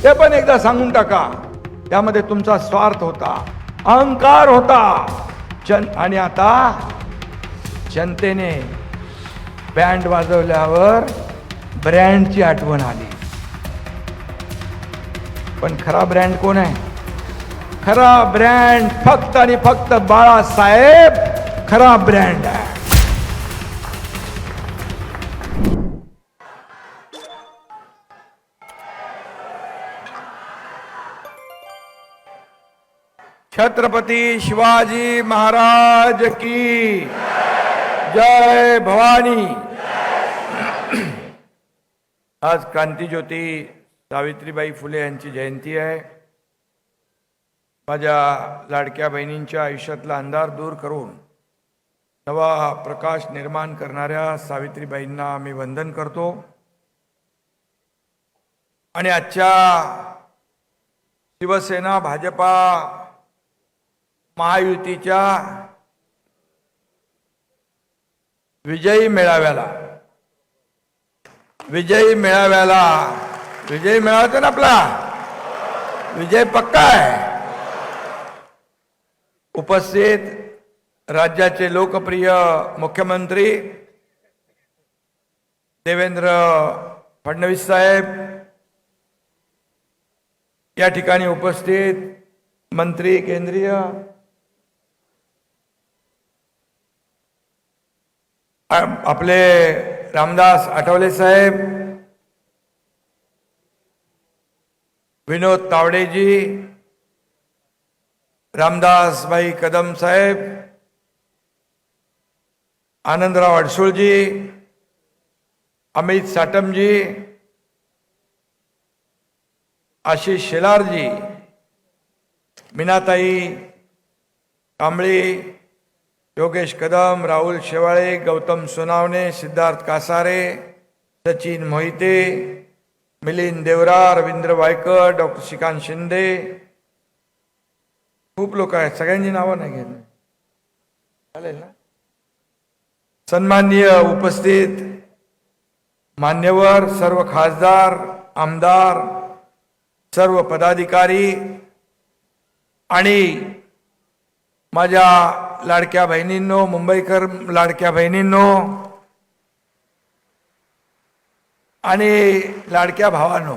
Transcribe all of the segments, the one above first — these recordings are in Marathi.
ते पण एकदा सांगून टाका. त्यामध्ये तुमचा स्वार्थ होता, अहंकार होता. आणि आता जनतेने बँड वाजवल्यावर ब्रँडची आठवण आली. पण खरा ब्रँड कोण आहे? खरा ब्रँड फक्त आणि फक्त बाळासाहेब खरा ब्रँड आहे. छत्रपती शिवाजी महाराज की जय भवानी. आज क्रांतीज्योती सावित्रीबाई फुले यांची जयंती आहे. माझ्या लाडक्या बहिणींच्या आयुष्यातला अंधार दूर करून नवा प्रकाश निर्माण करणाऱ्या सावित्रीबाईंना मी वंदन करतो. आणि आजच्या शिवसेना भाजपा महायुतीच्या विजयी मेळाव्याला विजयी मेळावा ना, आपला विजय पक्का आहे. उपस्थित राज्याचे लोकप्रिय मुख्यमंत्री देवेंद्र फडणवीस साहेब, या ठिकाणी उपस्थित मंत्री केंद्रीय आपले रामदास आठवले साहेब, विनोद तावडेजी, रामदास भाई कदम साहेब, आनंदराव अडसूळजी, अमित साटमजी, आशिष शेलारजी, मीनाताई कांबळी, योगेश कदम, राहुल शेवाळे, गौतम सोनावणे, सिद्धार्थ कासारे, सचिन मोहिते, मिलिंद देवरा, रवींद्र वायकर, डॉक्टर श्रीकांत शिंदे, खूप लोक आहेत. सगळ्यांची नावं नाही घेत, चालेल ना. सन्माननीय उपस्थित मान्यवर, सर्व खासदार, आमदार, सर्व पदाधिकारी आणि माझ्या लाडक्या बहिणींनो, मुंबईकर लाडक्या बहिणींनो आणि लाडक्या भावांनो,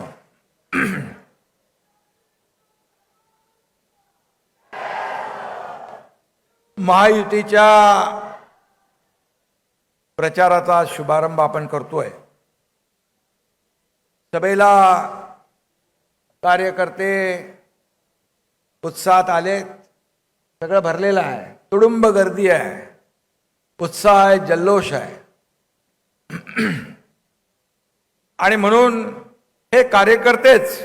महायुतीच्या प्रचाराचा शुभारंभ आपण करतोय. सभेला कार्यकर्ते उत्साहात आले, सगळं भरलेलं आहे, तुडुंब गर्दी आहे, उत्साह आहे, जल्लोष आहे. आणि म्हणून हे कार्यकर्तेच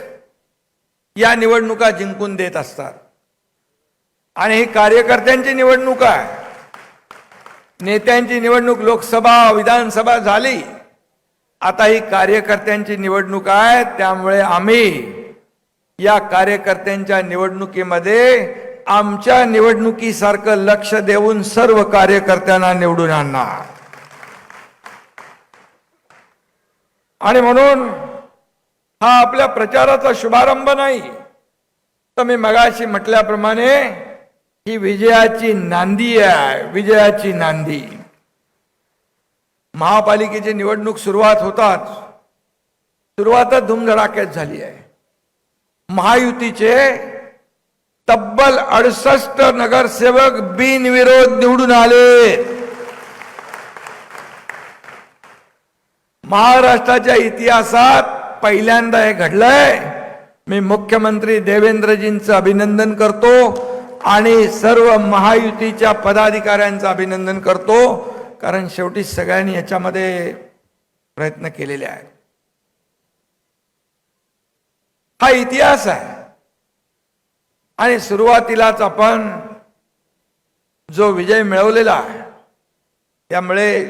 या निवडणुका जिंकून देत असतात. आणि ही कार्यकर्त्यांची निवडणूक आहे. नेत्यांची निवडणूक लोकसभा विधानसभा झाली, आता ही कार्यकर्त्यांची निवडणूक आहे. त्यामुळे आम्ही या कार्यकर्त्यांच्या निवडणुकीमध्ये आमच्या निवडणुकीसारखं लक्ष देऊन सर्व कार्यकर्त्यांना निवडून आणणार. आणि म्हणून हा आपल्या प्रचाराचा शुभारंभ नाही, तर मी मगाशी म्हटल्याप्रमाणे ही विजयाची नांदी आहे, विजयाची नांदी. महापालिकेची निवडणूक सुरुवातच धुमधडाक्यात झाली आहे. महायुतीचे तब्बल 68 नगरसेवक बिनविरोध निवडून आले. महाराष्ट्राच्या इतिहासात पहिल्यांदा हे घडलंय. मी मुख्यमंत्री देवेंद्रजींचं अभिनंदन करतो आणि सर्व महायुतीच्या पदाधिकाऱ्यांचं अभिनंदन करतो, कारण शेवटी सगळ्यांनी याच्यामध्ये प्रयत्न केलेले आहेत. हा इतिहास आहे. आणि सुरुवातीलाच आपण जो विजय मिळवलेला आहे, त्यामुळे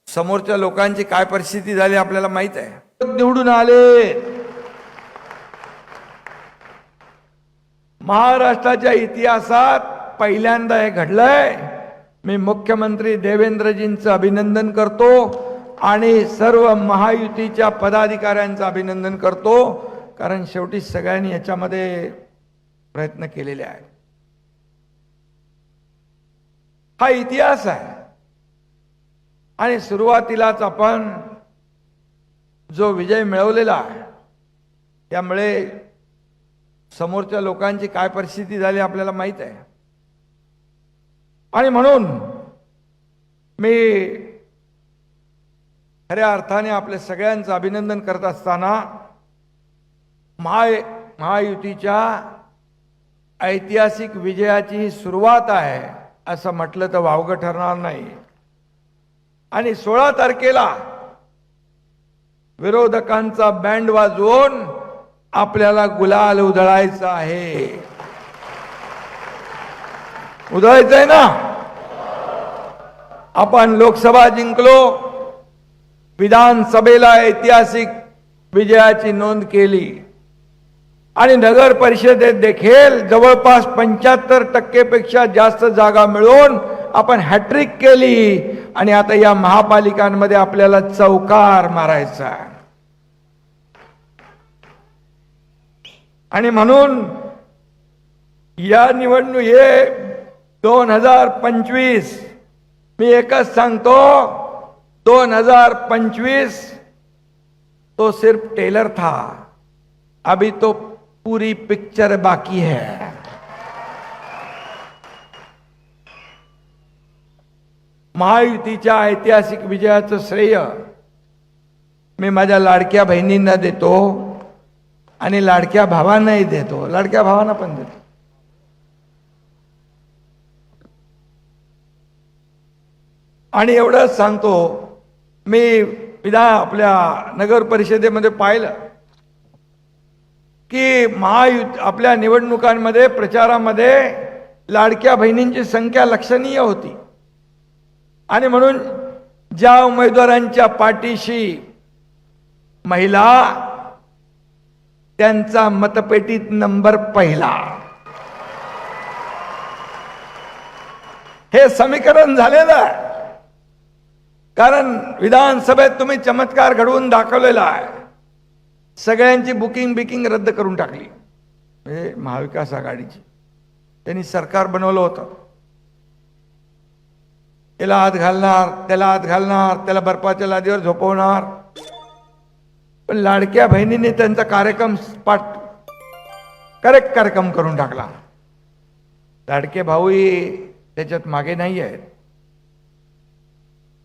समोरच्या लोकांची काय परिस्थिती झाली आपल्याला माहित आहे. निवडून आले. महाराष्ट्राच्या इतिहासात पहिल्यांदा हे घडलंय. मी मुख्यमंत्री देवेंद्रजींचं अभिनंदन करतो आणि सर्व महायुतीच्या पदाधिकाऱ्यांचं अभिनंदन करतो, कारण शेवटी सगळ्यांनी याच्यामध्ये प्रयत्न केलेले आहेत. हा इतिहास आहे आणि सुरुवातीलाच आपण जो विजय मिळवलेला आहे त्यामुळे समोरच्या लोकांची काय परिस्थिती झाली आपल्याला माहित आहे. आणि म्हणून मी खऱ्या अर्थाने आपल्या सगळ्यांचं अभिनंदन करत असताना महायुतीच्या ऐतिहासिक विजयाची ही सुरुवात आहे असं म्हटलं तर वावगं ठरणार नाही. आणि 16 तारखेला विरोधकांचा बँड वाजवून आपल्याला गुलाल उधळायचा आहे. उधळायचंय ना. आपण लोकसभा जिंकलो, विधानसभेला ऐतिहासिक विजयाची नोंद केली आणि नगर परिषदेत देखील जवळपास 75% पेक्षा जास्त जागा मिळवून आपण हॅट्रिक केली आणि आता या महापालिकांमध्ये आपल्याला चौकार मारायचा. आणि म्हणून या निवडणुकीत 2025 मी एकच सांगतो, 2025 तो सिर्फ टेलर था, अभी तो पूरी पिक्चर बाकी है. महायुतीच्या ऐतिहासिक विजयाचं श्रेय मी माझ्या लाडक्या बहिणींना देतो आणि लाडक्या भावांनाही देतो, लाडक्या भावांना पण देतो. आणि एवढंच सांगतो, मी आपल्या नगर परिषदेमध्ये पाहिलं की आपल्या निवडणुकांमध्ये प्रचारामध्ये लाडक्या बहिणींची संख्या लक्षणीय होती. आणि म्हणून ज्या उमेदवारांच्या पाठीशी महिला त्यांचा मतपेटीत नंबर पहिला, हे समीकरण झालेलं आहे. कारण विधानसभेत तुम्ही चमत्कार घडवून दाखवलेला आहे. सगळ्यांची बिकिंग रद्द करून टाकली. म्हणजे महाविकास आघाडीची त्यांनी सरकार बनवलं होतं. याला हात घालणार, त्याला हात घालणार, त्याला बर्फाच्या लादीवर झोपवणार. पण लाडक्या बहिणीने त्यांचा कार्यक्रम करेक्ट कार्यक्रम करून टाकला. लाडके भाऊही त्याच्यात मागे नाही आहेत.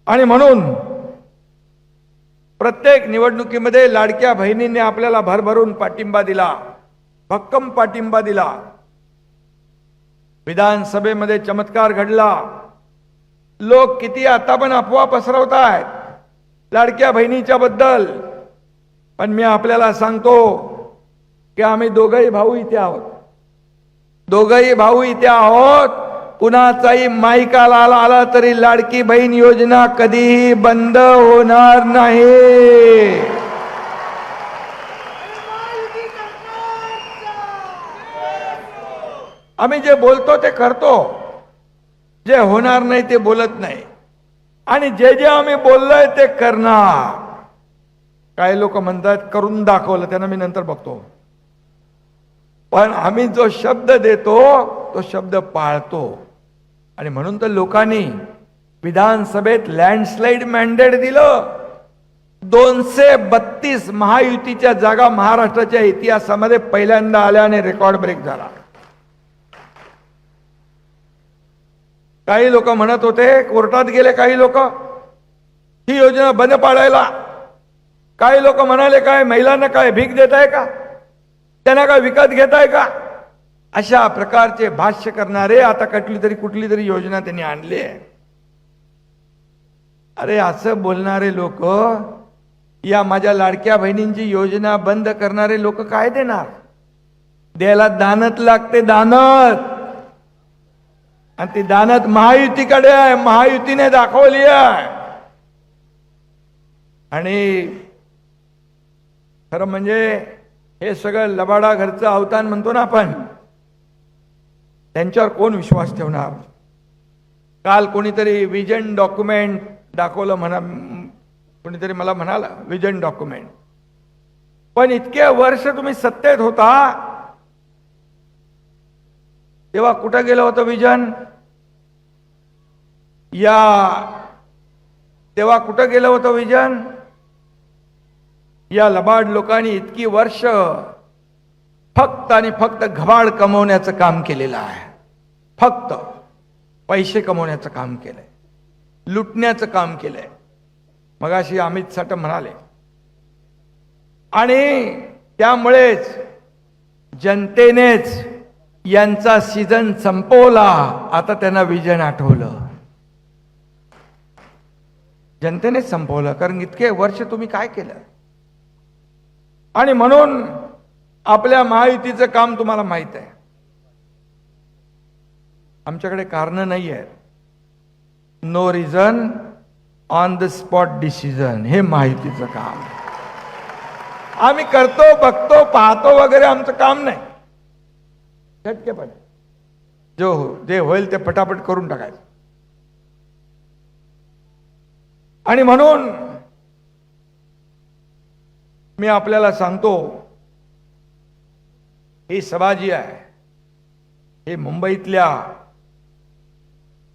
आणि म्हणून प्रत्येक निवडणुकीमध्ये लाडक्या बहिणींनी आपल्याला भरभरून पाठिंबा दिला, भक्कम पाठिंबा दिला. विधानसभेमध्ये चमत्कार घडला. लोक किती आता पण अफवा पसरवत आहेत लाडक्या बहिणीच्या बद्दल. पण मी आपल्याला सांगतो की आम्ही दोघंही भाऊ इथे आहोत, दोघंही भाऊ इथे आहोत. कुणाचाही माईकाला आला तरी लाडकी बहीण योजना कधीही बंद होणार नाही. आम्ही जे बोलतो ते करतो, जे होणार नाही ते बोलत नाही. आणि जे जे आम्ही बोललोय ते करणार. काही लोक म्हणतात करून दाखवलं, त्यांना मी नंतर बघतो. पण आम्ही जो शब्द देतो तो शब्द पाळतो. आणि म्हणून तर लोकांनी विधानसभेत लँडस्लाइड मॅन्डेट दिलं. 232 महायुतीच्या जागा महाराष्ट्राच्या इतिहासामध्ये पहिल्यांदा आल्या आणि रेकॉर्ड ब्रेक झाला. काही लोक म्हणत होते, कोर्टात गेले काही लोक ही योजना बंद पाडायला. काही लोक म्हणाले काय महिलांना काय भीक देताय का, त्यांना काय विकत घेताय का. अशा प्रकारचे भाष्य करणारे आता कुठली तरी योजना त्यांनी आणली आहे. अरे असं बोलणारे लोक, या माझ्या लाडक्या बहिणींची योजना बंद करणारे लोक काय देणार. द्यायला दानत लागते, दानत. आणि ती दानत महायुतीकडे आहे, महायुतीने दाखवली आहे. आणि खरं म्हणजे हे सगळं लबाडा घरचं अवतान म्हणतो ना आपण, त्यांच्यावर कोण विश्वास ठेवणार. काल कोणीतरी विजन डॉक्युमेंट दाखवलं, कोणीतरी मला म्हणाला विजन डॉक्युमेंट. पण इतके वर्ष तुम्ही सत्तेत होता तेव्हा कुठं गेलं होतं विजन? तेव्हा कुठं गेलं होतं विजन? या लबाड लोकांनी इतकी वर्ष फक्त आणि फक्त घबाड कमवण्याचं काम केलेलं आहे. फक्त पैसे कमवण्याचं काम केलंय, लुटण्याचं काम केलंय. मगाशी अमित साटम म्हणाले. आणि त्यामुळेच जनतेनेच यांचा सीझन संपवला. आता त्यांना विजन आठवलं. जनतेनेच संपवलं, कारण इतके वर्ष तुम्ही काय केलं. आणि म्हणून आपल्या महायुतीचं काम तुम्हाला माहित आहे. आमच्याकडे कारण नाही आहे. No reason on the spot decision, हे महायुतीचं काम. आम्ही करतो, बघतो, पाहतो वगैरे आमचं काम नाही. झटकेपणे जे होईल ते पटापट करून टाकायचं. आणि म्हणून मी आपल्याला सांगतो, ही सभा जी आहे ही मुंबईतल्या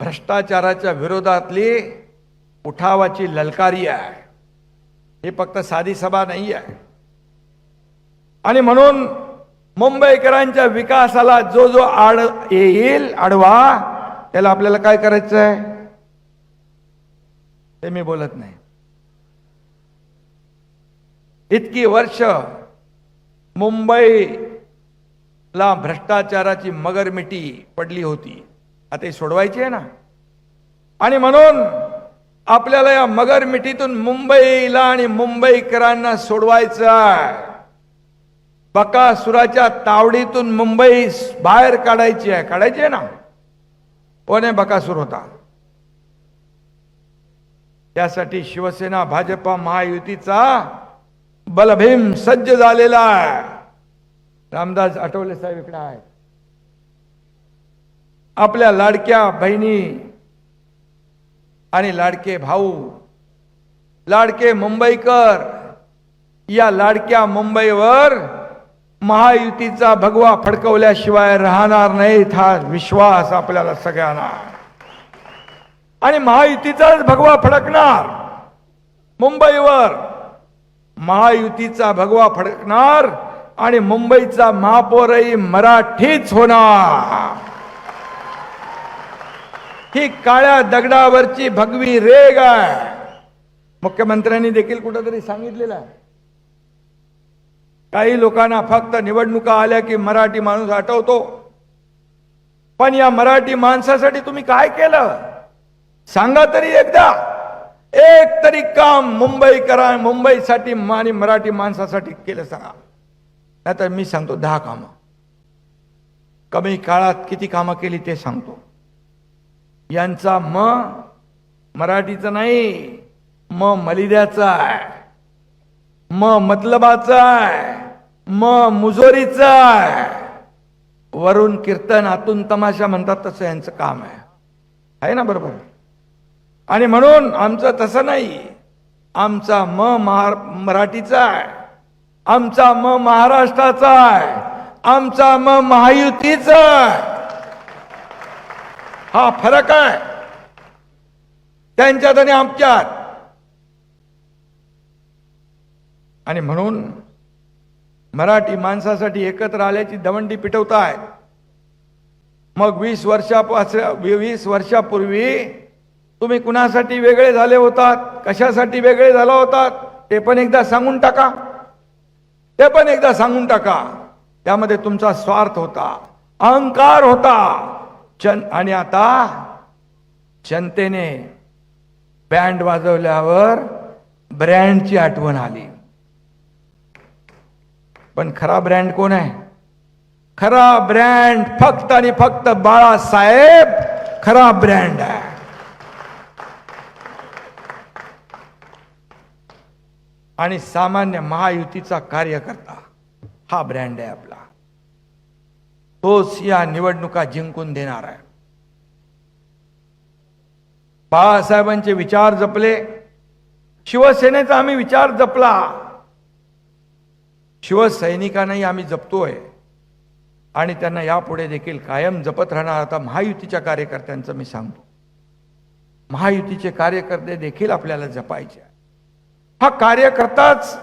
भ्रष्टाचाराच्या विरोधातली उठावाची ललकारी आहे. ही फक्त साधी सभा नाही आहे. आणि म्हणून मुंबईकरांच्या विकासाला जो जो आड येईल आडवा, त्याला आपल्याला काय करायचं आहे ते मी बोलत नाही. इतकी वर्ष मुंबईला भ्रष्टाचाराची मगरमिठी पडली होती, आता ती सोडवायची आहे ना. आणि म्हणून आपल्याला या मगरमिठीतून मुंबईला आणि मुंबईकरांना सोडवायचं आहे. बकासुराच्या तावडीतून मुंबई बाहेर काढायची आहे ना. कोण बकासूर होता? त्यासाठी शिवसेना भाजपा महायुतीचा बलभीम सज्ज झालेला आहे. रामदास आठवले साहेब इकडे आहेत. आपल्या लाडक्या बहिणी आणि लाडके भाऊ, लाडके मुंबईकर, या लाडक्या मुंबईवर महायुतीचा भगवा फडकवल्याशिवाय राहणार नाहीत, हा विश्वास आपल्याला सगळ्यांना. आणि महायुतीचाच भगवा फडकणार मुंबईवर. महायुतीचा भगवा फडकणार आणि मुंबईचा महापौरही मराठीच होणार. ही काळ्या दगडावरची भगवी रेग आहे. मुख्यमंत्र्यांनी देखील कुठेतरी सांगितलेलं आहे. काही लोकांना फक्त निवडणुका आल्या की मराठी माणूस आठवतो, पण या मराठी माणसासाठी तुम्ही काय केलं सांगा तरी एकदा. एक तरी काम मुंबईसाठी आणि मराठी माणसासाठी केलं सांगा. नाहीतर मी सांगतो 10 कामं. कमी काळात किती कामं केली ते सांगतो. यांचा मराठीचा नाही, मलिद्याचा आहे, मतलबाचा आहे, मुजोरीचा आहे. वरून कीर्तन आतून तमाशा म्हणतात तसं यांचं काम आहे ना, बरोबर. आणि म्हणून आमचं तसं नाही. आमचा मराठीचा आहे, आमचा महाराष्ट्राचा आहे, आमचा महायुतीचा आहे. हा फरक आहे त्यांच्यात आणि आमच्यात. आणि म्हणून मराठी माणसासाठी एकत्र आल्याची दवंडी पिटवताय. मग 20 वर्षापूर्वी तुम्ही कुणासाठी वेगळे झाले होतात, कशासाठी वेगळे झाला होतात ते पण एकदा सांगून टाका. त्यामध्ये तुमचा स्वार्थ होता, अहंकार होता. आणि आता जनतेने बँड वाजवल्यावर ब्रँडची आठवण आली. पण खरा ब्रँड कोण आहे? खरा ब्रँड फक्त आणि फक्त बाळासाहेब खरा ब्रँड आहे. आणि सामान्य महायुतीचा कार्यकर्ता हा ब्रँड आहे आपला. तोच या निवडणुका जिंकून देणार आहे. बाळासाहेबांचे विचार जपले, शिवसेनेचा आम्ही विचार जपला. शिवसैनिकांनाही आम्ही जपतोय आणि त्यांना यापुढे देखील कायम जपत राहणार. आता महायुतीच्या कार्यकर्त्यांचं मी सांगतो, महायुतीचे कार्यकर्ते देखील आपल्याला जपायचे. हा कार्यकर्ताच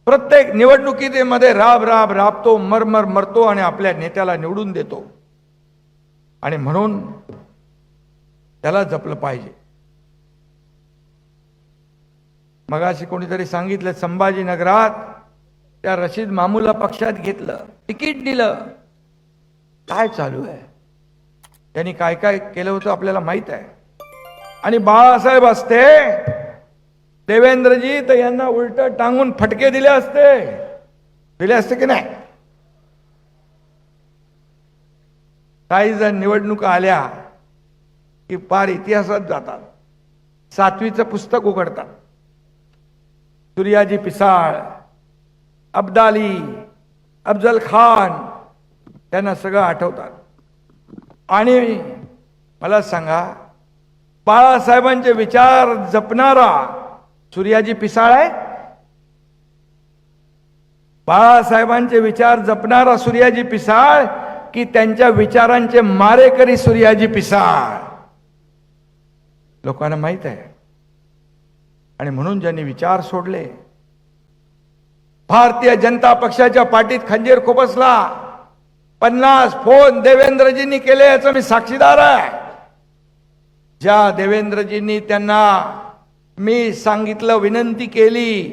प्रत्येक निवडणुकीमध्ये राबतो, मरतो आणि आपल्या नेत्याला निवडून देतो. आणि म्हणून त्याला जपलं पाहिजे. मगाशी कोणीतरी सांगितलं, संभाजीनगरात त्या रशीद मामूला पक्षात घेतलं, तिकीट दिलं. काय चालू आहे? त्यांनी काय काय केलं होतं आपल्याला माहित आहे. आणि बाळासाहेब असते, देवेंद्रजी, तर यांना उलट टांगून फटके दिले असते की नाही? काही जण निवडणुका आल्या की पार इतिहासात जातात. 7वीचं पुस्तक उघडतात. सूर्याजी पिसाळ, अब्दाली, अफजल खान, त्यांना सगळं आठवतात. आणि मला सांगा, बाळासाहेबांचे विचार जपणारा सूर्याजी पिसाळ आहे? बाळासाहेबांचे विचार जपणारा सूर्याजी पिसाळ की त्यांच्या विचारांचे मारेकरी सूर्याजी पिसाळ? लोकांना माहित आहे. आणि म्हणून ज्यांनी विचार सोडले, भारतीय जनता पक्षाच्या पाठीत खंजीर खुपसला. 50 फोन देवेंद्रजींनी केले, याचा मी साक्षीदार आहे. ज्या देवेंद्रजींनी त्यांना मी सांगितलं, विनंती केली,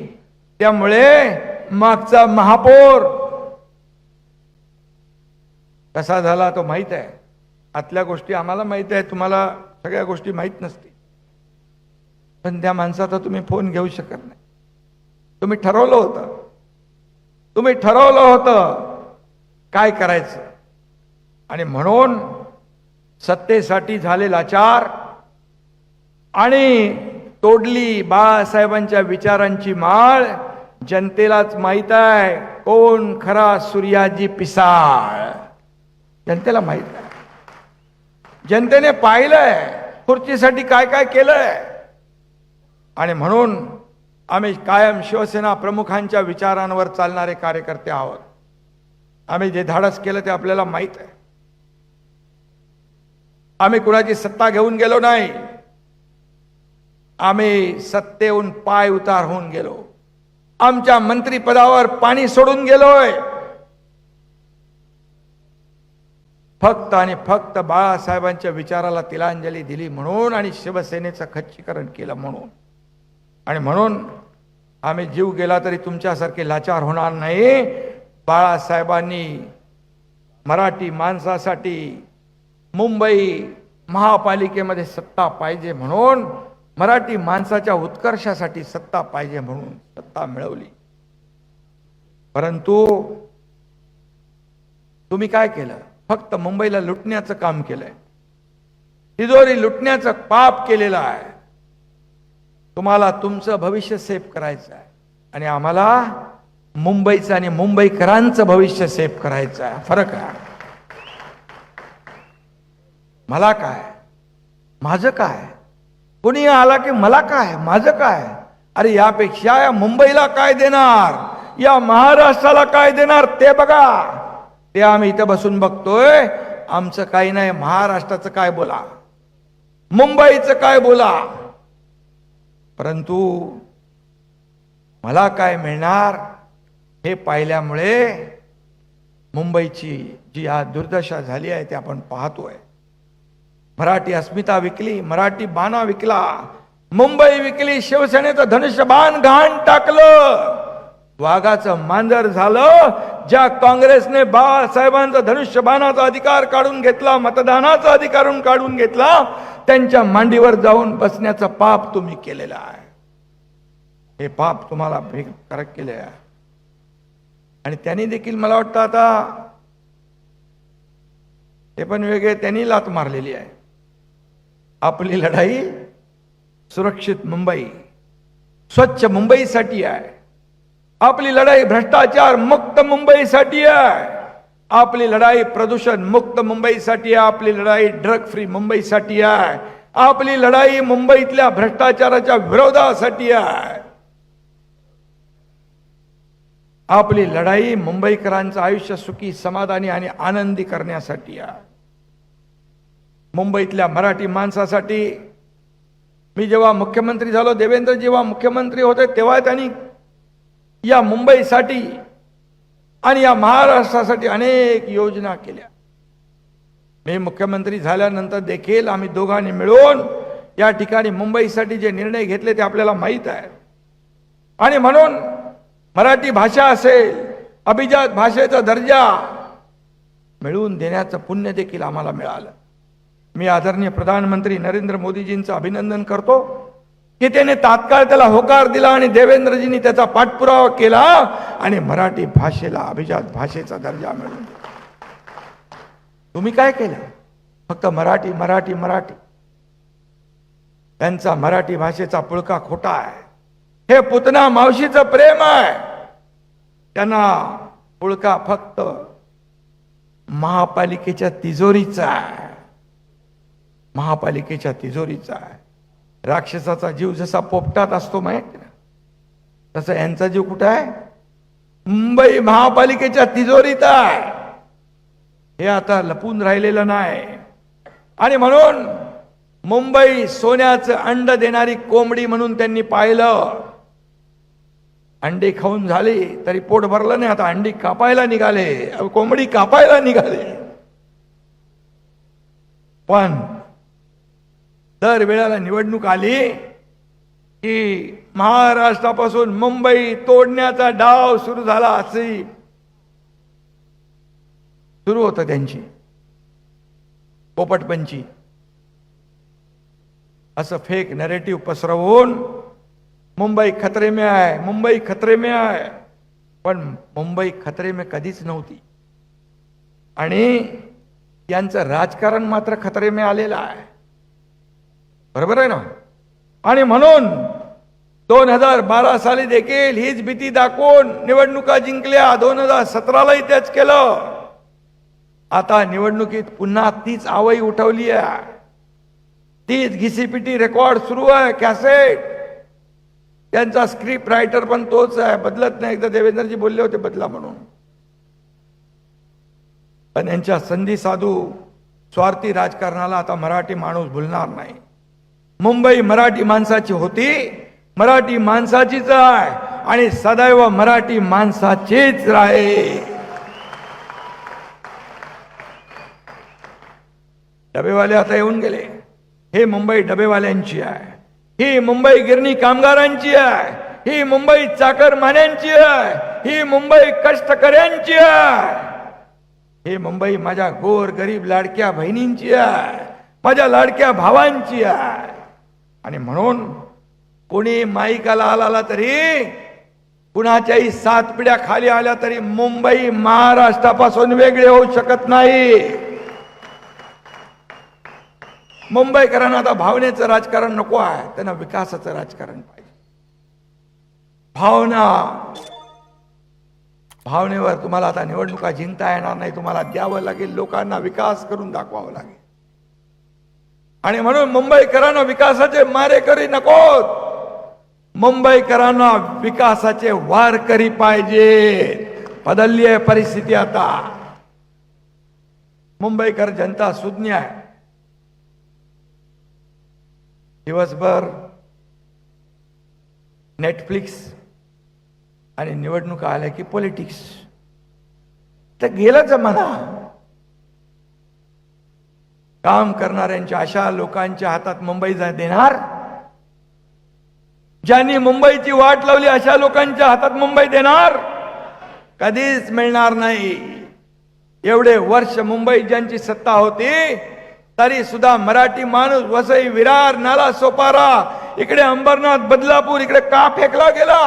त्यामुळे मागचा महापौर कसा झाला तो माहित आहे. आतल्या गोष्टी आम्हाला माहित आहे, तुम्हाला सगळ्या गोष्टी माहित नसतील. पण त्या माणसाचा तुम्ही फोन घेऊ शकत नाही. तुम्ही ठरवलं होतं काय करायचं. आणि म्हणून सत्तेसाठी झाले लाचार आणि तोडली बाळासाहेबांच्या विचारांची माळ. जनतेलाच माहित आहे कोण खरा सूर्याजी पिसाळ. जनतेला माहित आहे. जनतेने पाहिलंय खुर्चीसाठी काय काय केलंय. आणि म्हणून आम्ही कायम शिवसेना प्रमुखांच्या विचारांवर चालणारे कार्यकर्ते आहोत. आम्ही जे धाडस केलं ते आपल्याला माहित आहे. आम्ही कुणाची सत्ता घेऊन गेलो नाही. आम्ही सत्तेहून पाय उतार होऊन गेलो. आमच्या मंत्रिपदावर पाणी सोडून गेलोय. फक्त आणि फक्त बाळासाहेबांच्या विचाराला तिलांजली दिली म्हणून आणि शिवसेनेचं खच्चीकरण केलं म्हणून. आणि म्हणून आम्ही जीव गेला तरी तुमच्यासारखे लाचार होणार नाही. बाळासाहेबांनी मराठी माणसासाठी मुंबई महापालिकेमध्ये सत्ता पाहिजे म्हणून, मराठी माणसाच्या उत्कर्षासाठी सत्ता पाहिजे म्हणून सत्ता मिळवली. परंतु तुम्ही काय केलं? फक्त मुंबईला लुटण्याचं काम केलंय. तिजोरी लुटण्याचं पाप केलेलं आहे. तुम्हाला तुमचं भविष्य सेव्ह करायचं आहे आणि आम्हाला मुंबईचं आणि मुंबईकरांचं भविष्य सेव्ह करायचं आहे. फरक आहे. मला काय, माझं काय, कोणी आला की मला काय, माझं काय. अरे यापेक्षा या मुंबईला काय देणार, या महाराष्ट्राला काय देणार ते बघा. ते आम्ही इथं बसून बघतोय. आमचं काही नाही. महाराष्ट्राचं काय बोला, मुंबईचं काय बोला. परंतु मला काय मिळणार हे पाहिल्यामुळे मुंबईची जी आज दुर्दशा झाली आहे ते आपण पाहतोय. मराठी अस्मिता विकली, मराठी बाणा विकला, मुंबई विकली, शिवसेनेचं धनुष्यबाण घाण टाकलं, वाघाचं मांजर झालं. ज्या काँग्रेसने बाळासाहेबांचा धनुष्यबाणाचा अधिकार काढून घेतला, मतदानाचा अधिकार काढून घेतला, त्यांच्या मांडीवर जाऊन बसण्याचं पाप तुम्ही केलेलं आहे. हे पाप तुम्हाला कारक केले आहे. आणि त्यांनी देखील मला वाटतं आता ते पण वेगळे, त्यांनी लात मारलेली आहे. आपली लढाई सुरक्षित मुंबई, स्वच्छ मुंबईसाठी आहे. आपली लढाई भ्रष्टाचार मुक्त मुंबईसाठी आहे. आपली लढाई प्रदूषण मुक्त मुंबईसाठी आहे. आपली लढाई ड्रग फ्री मुंबईसाठी आहे. आपली लढाई मुंबईतल्या भ्रष्टाचाराच्या विरोधासाठी आहे. आपली लढाई मुंबईकरांचं आयुष्य सुखी, समाधानी आणि आनंदी करण्यासाठी आहे. मुंबईतल्या मराठी माणसासाठी मी जेव्हा मुख्यमंत्री झालो, देवेंद्र जेव्हा मुख्यमंत्री होते, तेव्हा त्यांनी या मुंबईसाठी आणि या महाराष्ट्रासाठी अनेक योजना केल्या. मी मुख्यमंत्री झाल्यानंतर देखील आम्ही दोघांनी मिळून या ठिकाणी मुंबईसाठी जे निर्णय घेतले ते आपल्याला माहीत आहे. आणि म्हणून मराठी भाषा असेल, अभिजात भाषेचा दर्जा मिळवून देण्याचं पुण्य देखील आम्हाला मिळालं. मी आदरणीय प्रधानमंत्री नरेंद्र मोदीजींचं अभिनंदन करतो की त्याने तात्काळ त्याला होकार दिला आणि देवेंद्रजींनी त्याचा पाठपुरावा केला आणि मराठी भाषेला अभिजात भाषेचा दर्जा मिळवून दिला. तुम्ही काय केलं? फक्त मराठी मराठी मराठी. त्यांचा मराठी भाषेचा पुळका खोटा आहे. हे पुतना मावशीचं प्रेम आहे. त्यांना पुळका फक्त महापालिकेच्या तिजोरीचा आहे. महापालिकेच्या तिजोरीचा आहे. राक्षसाचा जीव जसा पोपटात असतो माहिती ना, तसं यांचा जीव कुठं आहे? मुंबई महापालिकेच्या तिजोरीत आहे. हे आता लपून राहिलेलं नाही. आणि म्हणून मुंबई सोन्याचं अंड देणारी कोंबडी म्हणून त्यांनी पाहिलं. अंडी खाऊन झाली तरी पोट भरलं नाही, आता अंडी कापायला निघाले, कोंबडी कापायला निघाले. पण दर वेळेला निवडणूक आली की महाराष्ट्रापासून मुंबई तोडण्याचा डाव सुरू झाला, असे सुरू होतं त्यांची पोपटपंची. असं फेक नरेटिव्ह पसरवून मुंबई खतरे में आहे, मुंबई खतरे में आहे. पण मुंबई खतरे में कधीच नव्हती आणि यांचं राजकारण मात्र खतरे में आलेलं आहे. बरोबर आहे ना? आणि म्हणून 2012 साली देखील हीच भीती दाखवून निवडणुका जिंकल्या. 2017लाही तेच केलं. आता निवडणुकीत पुन्हा तीच आवई उठवली आहे. तीच घिसीपिटी रेकॉर्ड सुरू आहे. कॅसेट, त्यांचा स्क्रिप्ट रायटर पण तोच आहे, बदलत नाही. एकदा देवेंद्रजी बोलले होते बदला म्हणून. पण यांच्या संधी साधू स्वार्थी राजकारणाला आता मराठी माणूस भुलणार नाही. मुंबई मराठी माणसाची होती, मराठी माणसाचीच आहे आणि सदैव मराठी माणसाचीच राहील. डबेवाले आता येऊन गेले. हे मुंबई डबेवाल्यांची आहे, ही मुंबई गिरणी कामगारांची आहे, ही मुंबई चाकरमान्यांची आहे, ही मुंबई कष्टकऱ्यांची आहे, ही मुंबई माझ्या गोर गरीब लाडक्या बहिणींची आहे, माझ्या लाडक्या भावांची आहे. आणि म्हणून कोणी माईकाला आला तरी, कुणाच्याही 7 पिढ्या खाली आल्या तरी मुंबई महाराष्ट्रापासून वेगळे होऊ शकत नाही. मुंबईकरांना आता भावनेचं राजकारण नको आहे, त्यांना विकासाचं राजकारण पाहिजे. भावनेवर तुम्हाला आता निवडणुका जिंकता येणार नाही. तुम्हाला द्यावं लागेल, लोकांना विकास करून दाखवावं लागेल. आणि म्हणून मुंबईकरांना विकासाचे मारेकरी नकोत, मुंबईकरांना विकासाचे वारकरी पाहिजे. बदलली आहे परिस्थिती आता. मुंबईकर जनता सुज्ञ आहे. दिवसभर नेटफ्लिक्स आणि निवडणुका आल्या की पॉलिटिक्स. तर गेला जमाना. काम करणाऱ्यांच्या अशा लोकांच्या हातात मुंबई देणार, ज्यांनी मुंबईची वाट लावली अशा लोकांच्या हातात मुंबई देणार? कधीच मिळणार नाही. एवढे वर्ष मुंबई ज्यांची सत्ता होती तरी सुद्धा मराठी माणूस वसई, विरार, नाला सोपारा, इकडे अंबरनाथ, बदलापूर, इकडे का फेकला गेला?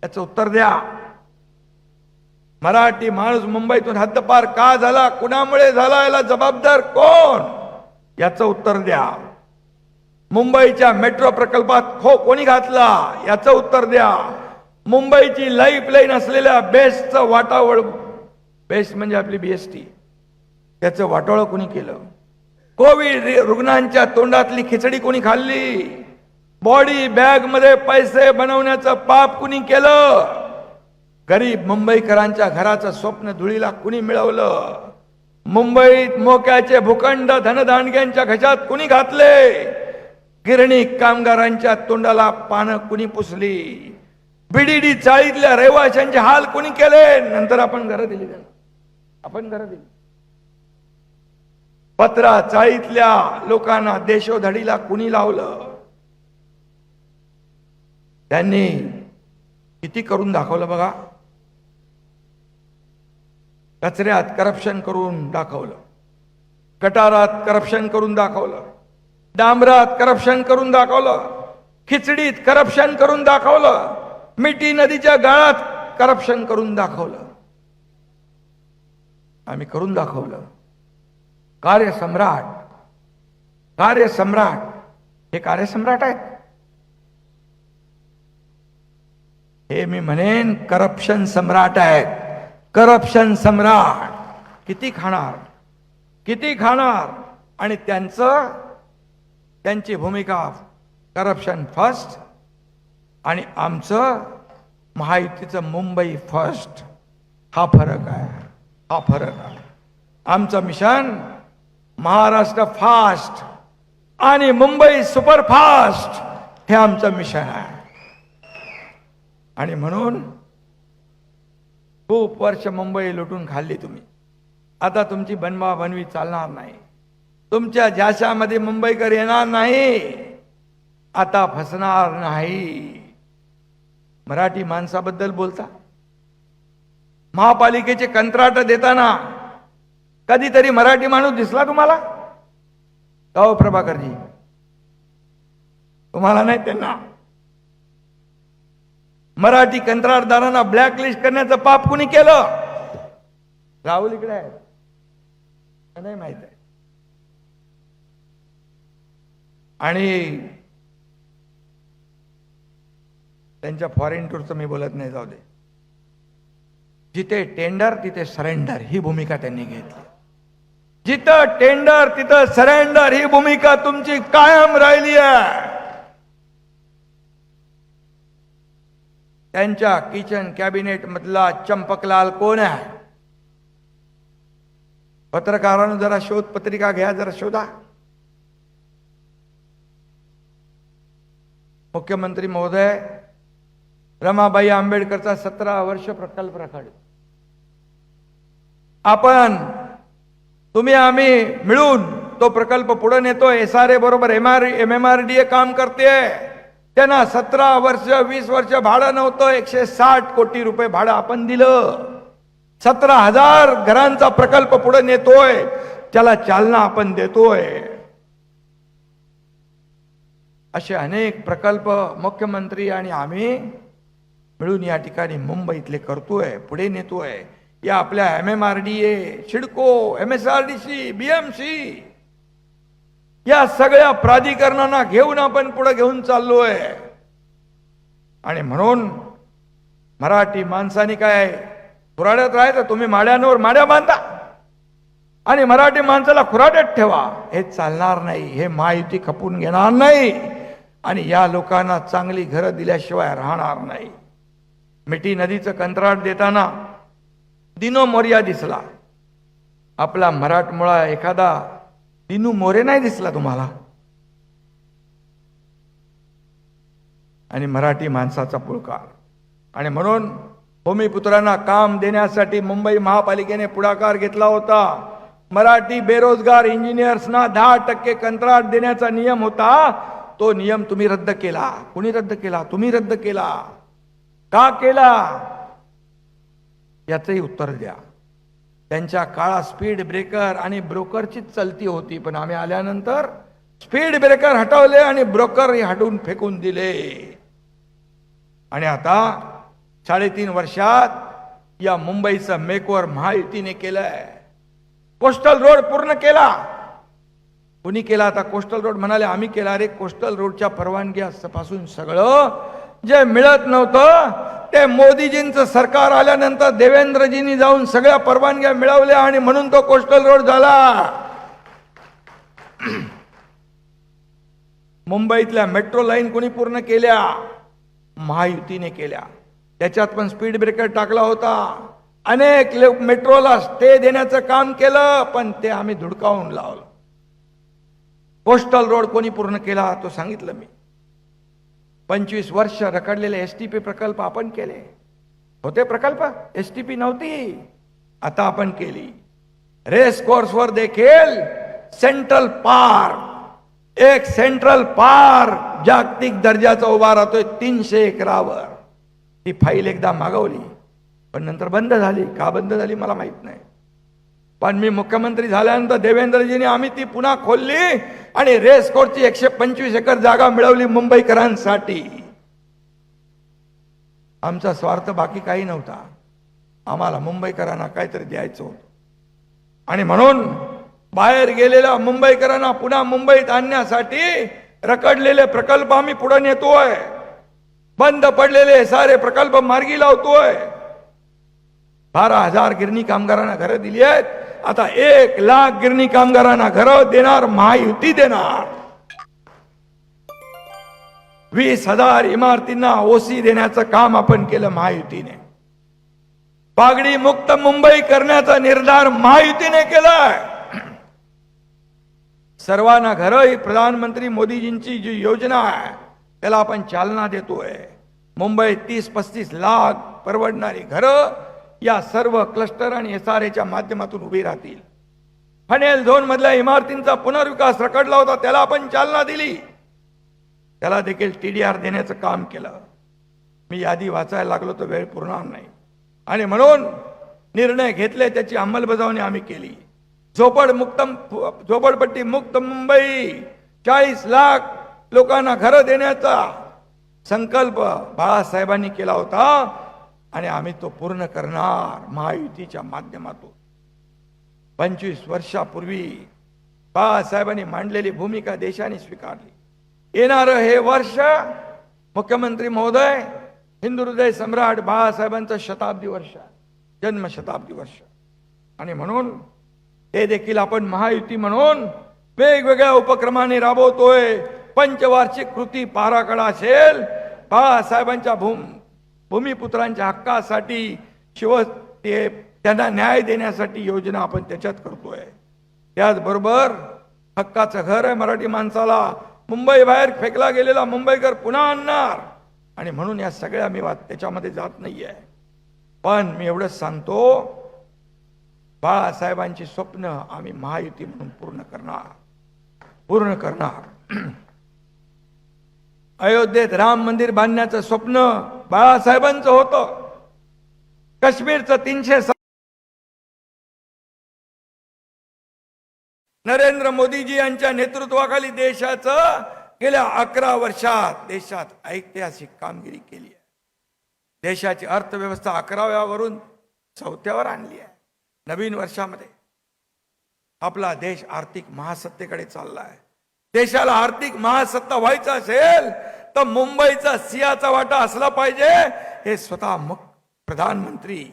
याचं उत्तर द्या. मराठी माणूस मुंबईतून हद्दपार का झाला, कुणामुळे झाला, याला जबाबदार कोण, याचं उत्तर द्या. मुंबईच्या मेट्रो प्रकल्पात कोणी घातला, याचं उत्तर द्या. मुंबईची लाईफलाईन असलेल्या बेस्टचं वाटावळ, बेस्ट म्हणजे आपली BST, त्याचं वाटोळं कोणी केलं? कोविड रुग्णांच्या तोंडातली खिचडी कोणी खाल्ली? बॉडी बॅग मध्ये पैसे बनवण्याचं पाप कुणी केलं? गरीब मुंबईकरांच्या घराचं स्वप्न धुळीला कुणी मिळवलं? मुंबईत मोक्याचे भूखंड धनदांडग्यांच्या घशात कुणी घातले? गिरणी कामगारांच्या तोंडाला पानं कुणी पुसली? बीडीडी चाळीतल्या रहिवाशांचे हाल कुणी केले? नंतर आपण घरं दिली त्यांना, आपण घरं दिली. पत्रा चाळीतल्या लोकांना देशोधडीला कुणी लावलं? त्यांनी किती करून दाखवलं बघा. कचऱ्यात करप्शन करून दाखवलं, गटारात करप्शन करून दाखवलं, डांबरात करप्शन करून दाखवलं, खिचडीत करप्शन करून दाखवलं, मिठी नदीच्या गाळात करप्शन करून दाखवलं. आम्ही करून दाखवलं. कार्यसम्राट, कार्यसम्राट, हे कार्यसम्राट आहेत. हे मी म्हणेन करप्शन सम्राट आहेत. करप्शन सम्राट किती खाणार, किती खाणार? आणि त्यांची भूमिका करप्शन फर्स्ट आणि आमचं महायुतीचं मुंबई फर्स्ट. हा फरक आहे, हा फरक आहे. आमचं मिशन महाराष्ट्र फास्ट आणि मुंबई सुपरफास्ट हे आमचं मिशन आहे. आणि म्हणून खूप वर्ष मुंबई लुटून खाल्ली तुम्ही. आता तुमची बनवा बनवी चालणार नाही. तुमच्या जाशामध्ये मुंबईकर येणार नाही. आता फसणार नाही. मराठी माणसाबद्दल बोलता, महापालिकेचे कंत्राट देताना कधीतरी मराठी माणूस दिसला तुम्हाला? हो प्रभाकरजी, तुम्हाला नाही त्यांना. मराठी कंत्राटदारांना ब्लॅकलिस्ट करण्याचं पाप कुणी केलं? राहुल इकडे आहे, नाही माहित आहे. आणि त्यांच्या फॉरेन टूरचं मी बोलत नाही, जाऊ दे. जिथे टेंडर तिथे सरेंडर ही भूमिका त्यांनी घेतली. जिथं टेंडर तिथं सरेंडर ही भूमिका तुमची कायम राहिली आहे. त्यांच्या किचन कॅबिनेट मधला चंपकलाल कोण आहे? पत्रकारांनो जरा शोध पत्रिका घ्या, जरा शोधा. मुख्यमंत्री महोदय, रमाबाई आंबेडकरचा 17 वर्ष प्रकल्प रखड. आपण तुम्ही आम्ही मिळून तो प्रकल्प पुढे नेतोय. SRA बरोबर MMRDA काम करते. त्यांना 17 वर्ष 20 वर्ष भाडं नव्हतं. 160 कोटी रुपये भाडं आपण दिलं. 17,000 घरांचा प्रकल्प पुढे नेतोय. त्याला चालना आपण देतोय. असे अनेक प्रकल्प मुख्यमंत्री आणि आम्ही मिळून या ठिकाणी मुंबईतले करतोय, पुढे नेतोय. या आपल्या MMRDA, सिडको, MSRDC, BMC या सगळ्या प्राधिकरणांना घेऊन आपण पुढे घेऊन चाललोय. आणि म्हणून मराठी माणसाने काय खुराड्यात राहायचं? तुम्ही माड्यांवर माड्या बांधा आणि मराठी माणसाला खुराड्यात ठेवा. हे चालणार नाही. हे महायुती खपून घेणार नाही. आणि या लोकांना चांगली घरं दिल्याशिवाय राहणार नाही. मिठी नदीचं कंत्राट देताना दिनो मोर्या दिसला. आपला मराठमोळा एखादा दिनू मोरे नाही दिसला तुम्हाला? आणि मराठी माणसाचा पुळकार. आणि म्हणून भूमिपुत्रांना काम देण्यासाठी मुंबई महापालिकेने पुढाकार घेतला होता. मराठी बेरोजगार इंजिनियर्सना 10% कंत्राट देण्याचा नियम होता. तो नियम तुम्ही रद्द केला. कुणी रद्द केला? तुम्ही रद्द केला. का केला? याचंही उत्तर द्या. त्यांच्या काळात स्पीड ब्रेकर आणि ब्रोकरचीच चलती होती. पण आम्ही आल्यानंतर स्पीड ब्रेकर हटवले आणि ब्रोकर हटवून फेकून दिले. आणि आता 3.5 वर्षात या मुंबईचं मेकओव्हर महायुतीने केलंय. कोस्टल रोड पूर्ण केला. कुणी केला? आता कोस्टल रोड म्हणाले आम्ही केला. रे कोस्टल रोडच्या परवानग्यापासून सगळं जे मिळत नव्हतं ते मोदीजींचं सरकार आल्यानंतर देवेंद्रजींनी जाऊन सगळ्या परवानग्या मिळवल्या आणि म्हणून तो कोस्टल रोड झाला. मुंबईतल्या मेट्रो लाईन कोणी पूर्ण केल्या? महायुतीने केल्या. त्याच्यात पण स्पीड ब्रेकर टाकला होता. अनेक मेट्रोला स्टे देण्याचं काम केलं, पण ते आम्ही धुडकावून लावलं. कोस्टल रोड कोणी पूर्ण केला तो सांगितलं मी. 25 वर्ष रखडलेले एसटीपी प्रकल्प आपण केले. होते प्रकल्प, एसटीपी नव्हती, आता आपण केली. रेस कोर्सवर देखील सेंट्रल पार्क, एक सेंट्रल पार्क जागतिक दर्जाचा उभा राहतोय 300 एकरावर. ती फाईल एकदा मागवली, पण नंतर बंद झाली. का बंद झाली मला माहित नाही. पण मी मुख्यमंत्री झाल्यानंतर देवेंद्रजीने आम्ही ती पुन्हा खोलली आणि रेस कोर्सची 125 एकर जागा मिळवली मुंबईकरांसाठी. आमचा स्वार्थ बाकी काही नव्हता. आम्हाला मुंबईकरांना काहीतरी द्यायचं होतं. आणि म्हणून बाहेर गेलेल्या मुंबईकरांना पुन्हा मुंबईत आणण्यासाठी रखडलेले प्रकल्प आम्ही पुढे नेतोय. बंद पडलेले सारे प्रकल्प मार्गी लावतोय. 12,000 गिरणी कामगारांना घरं दिली आहेत. आता 1,00,000 गिरणी कामगारांना घरं देणार महायुती देणार. 20,000 इमारतींना ओसी देण्याचं काम आपण केलं महायुतीने. पागडी मुक्त मुंबई करण्याचा निर्धार महायुतीने केलाय. सर्वांना घरं ही प्रधानमंत्री मोदीजींची जी योजना आहे त्याला आपण चालना देतोय. मुंबईत 30-35 लाख परवडणारी घरं या सर्व क्लस्टर आणि SRAच्या माध्यमातून उभी राहतील. फनेल झोन मधल्या इमारतींचा पुनर्विकास रखडला होता, त्याला आपण चालना दिली. त्याला देखील TDR देण्याचं काम केलं. मी यादी वाचायला लागलो तर वेळ पुरणार नाही. आणि म्हणून निर्णय घेतले, त्याची अंमलबजावणी आम्ही केली. झोपडपट्टी मुक्त मुंबई, 40 लाख लोकांना घरं देण्याचा संकल्प बाळासाहेबांनी केला होता आणि आम्ही तो पूर्ण करणार महायुतीच्या माध्यमातून. 25 वर्षापूर्वी बाळासाहेबांनी मांडलेली भूमिका देशाने स्वीकारली. येणारं हे वर्ष मुख्यमंत्री महोदय, हिंदू हृदय सम्राट बाळासाहेबांचं शताब्दी वर्ष, जन्म शताब्दी वर्ष. आणि म्हणून ते देखील आपण महायुती म्हणून वेगवेगळ्या उपक्रमाने राबवतोय. पंचवार्षिक कृती पाराखडा असेल, बाळासाहेबांच्या भूमिपुत्रांच्या हक्कासाठी, त्यांना न्याय देण्यासाठी योजना आपण त्याच्यात करतोय. त्याचबरोबर हक्काचं घर आहे मराठी माणसाला. मुंबई बाहेर फेकला गेलेला मुंबईकर पुन्हा आणणार. आणि म्हणून या सगळ्या मी त्याच्यामध्ये जात नाहीये. पण मी एवढंच सांगतो, बाळासाहेबांची स्वप्न आम्ही महायुती म्हणून पूर्ण करणार. अयोध्येत राम मंदिर बांधण्याचं स्वप्न बाळासाहेबांचं होतं. काश्मीरचं 300 नरेंद्र मोदीजी यांच्या नेतृत्वाखाली देशाचं गेल्या 11 वर्षात देशात ऐतिहासिक कामगिरी केली आहे. देशाची अर्थव्यवस्था 11व्यावरून 4थ्यावर आणली आहे. नवीन वर्षामध्ये आपला देश आर्थिक महासत्तेकडे चालला आहे. देशाला आर्थिक महासत्ता व्हायचं असेल तर मुंबईचा सिंहाचा वाटा असला पाहिजे, हे स्वतः प्रधानमंत्री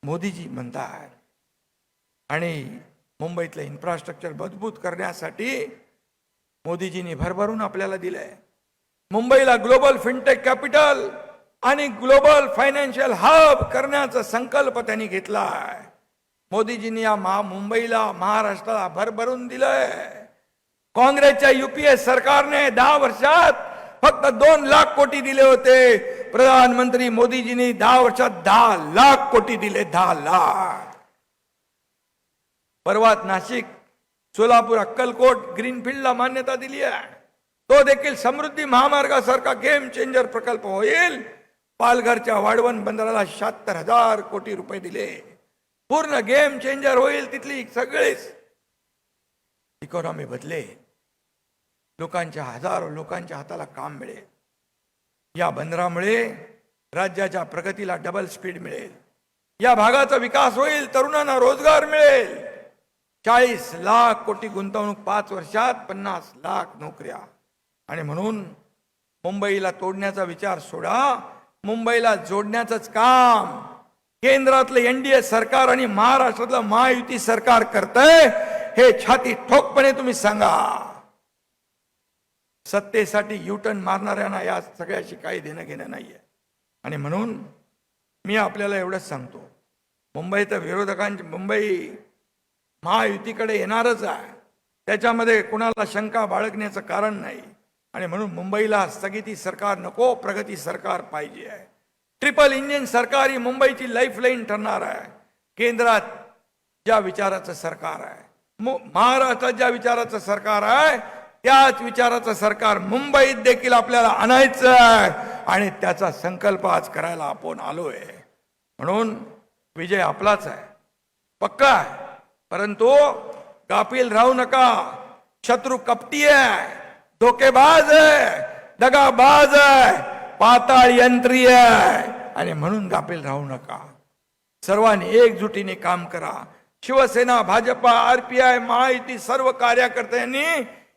मोदीजी म्हणतात. आणि मुंबईतलं इन्फ्रास्ट्रक्चर मजबूत करण्यासाठी मोदीजींनी भरभरून आपल्याला दिलंय. मुंबईला ग्लोबल फिनटेक कॅपिटल आणि ग्लोबल फायनान्शियल हब करण्याचा संकल्प त्यांनी घेतलाय. मोदीजींनी या मुंबईला, महाराष्ट्राला भरभरून दिलंय. काँग्रेसच्या UPA सरकारने 10 वर्षात फक्त 2 लाख कोटी दिले होते. प्रधानमंत्री मोदीजींनी 10 वर्षात 10 लाख कोटी दिले. 10 लाख. परवात नाशिक, सोलापूर, अक्कलकोट ग्रीनफील्डला मान्यता दिली आहे. तो देखील समृद्धी महामार्गासारखा गेम चेंजर प्रकल्प होईल. पालघरच्या वाढवण बंदराला 76,000 कोटी रुपये दिले. पूर्ण गेम चेंजर होईल. तिथली सगळीच इकॉनॉमी बदले. लोकांच्या, हजारो लोकांच्या हाताला काम मिळेल. या बंदरामुळे राज्याच्या प्रगतीला डबल स्पीड मिळेल. या भागाचा विकास होईल. तरुणांना रोजगार मिळेल. 40 लाख कोटी गुंतवणूक 5 वर्षात, 50 लाख नोकऱ्या. आणि म्हणून मुंबईला तोडण्याचा विचार सोडा. मुंबईला जोडण्याचंच काम केंद्रातलं NDA सरकार आणि महाराष्ट्रातलं महायुती सरकार करतंय. हे छाती ठोकपणे तुम्ही सांगा. सत्तेसाठी युटर्न मारणाऱ्यांना या सगळ्याशी काही देणं घेणं नाहीये. आणि म्हणून मी आपल्याला एवढंच सांगतो, मुंबई तर विरोधकांची, मुंबई महायुतीकडे येणारच आहे, त्याच्यामध्ये कुणाला शंका बाळगण्याचं कारण नाही. आणि म्हणून मुंबईला स्थगिती सरकार नको, प्रगती सरकार पाहिजे आहे. ट्रिपल इंजिन सरकार ही मुंबईची लाईफलाईन ठरणार आहे. केंद्रात ज्या विचाराचं सरकार आहे, महाराष्ट्रात ज्या विचाराचं सरकार आहे, त्याच विचाराचं सरकार मुंबईत देखील आपल्याला आणायचं आहे आणि त्याचा संकल्प आज करायला आपण आलोय. म्हणून विजय आपलाच आहे, पक्का आहे. परंतु गाफील राहू नका. शत्रू कपटी आहे, धोकेबाज आहे, दगाबाज आहे, पाताळ यंत्री आहे आणि म्हणून गाफील राहू नका. सर्वांनी एकजुटीने काम करा. शिवसेना, भाजपा, आरपीआय, महायुती सर्व कार्यकर्त्यांनी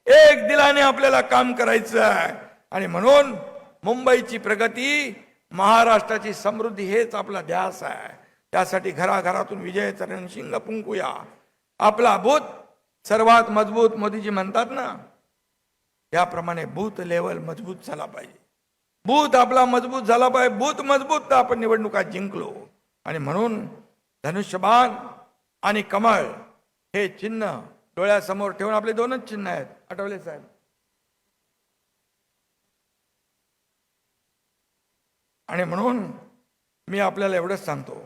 एक दिलाने आपल्याला काम करायचं आहे. आणि म्हणून मुंबईची प्रगती, महाराष्ट्राची समृद्धी हेच आपला ध्यास आहे. त्यासाठी घराघरातून विजयाचा रणशिंग फुंकूया. आपला बूथ सर्वात मजबूत, मोदीजी म्हणतात ना, त्याप्रमाणे बूथ लेवल मजबूत झाला पाहिजे. बूथ आपला मजबूत झाला पाहिजे. बूथ मजबूत तर आपण निवडणुका जिंकलो. आणि म्हणून धनुष्यबाण आणि कमळ हे चिन्ह डोळ्यासमोर ठेवून, आपले दोनच चिन्ह आहेत, आठवले साहेब, आणि म्हणून मी आपल्याला एवढंच सांगतो,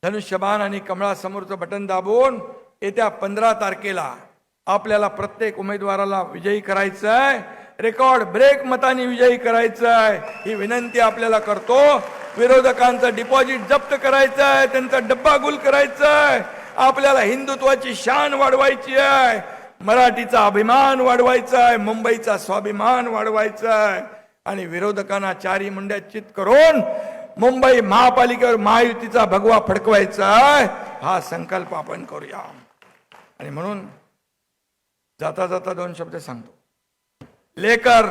धनुष्यबाण आणि कमळासमोरचं बटन दाबून येत्या 15 तारखेला आपल्याला प्रत्येक उमेदवाराला विजयी करायचं आहे. रेकॉर्ड ब्रेक मतांनी विजयी करायचं आहे. ही विनंती आपल्याला करतो. विरोधकांचं डिपॉझिट जप्त करायचं आहे, त्यांचा डब्बा गुल करायचा आहे. आपल्याला हिंदुत्वाची शान वाढवायची आहे, मराठीचा अभिमान वाढवायचा आहे, मुंबईचा स्वाभिमान वाढवायचा आहे. आणि विरोधकांना चारी मुंड्या चित करून मुंबई महापालिकेवर महायुतीचा भगवा फडकवायचा आहे. हा संकल्प आपण करूया. आणि म्हणून जाता जाता 2 शब्द सांगतो. लेकर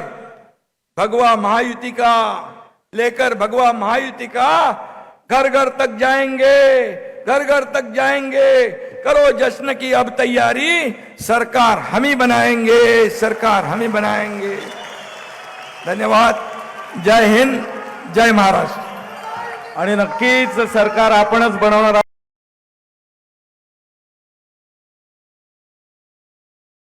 भगवा महायुती का, लेकर भगवा महायुती का, घर घर तक जाएंगे, घर घर तक जाएंगे, करो जश्न की अब तैयारी, सरकार हम ही बनाएंगे, सरकार हम ही बनाएंगे. धन्यवाद. जय हिंद, जय महाराष्ट्र. आणि नक्कीच सरकार आपणच बनवणार.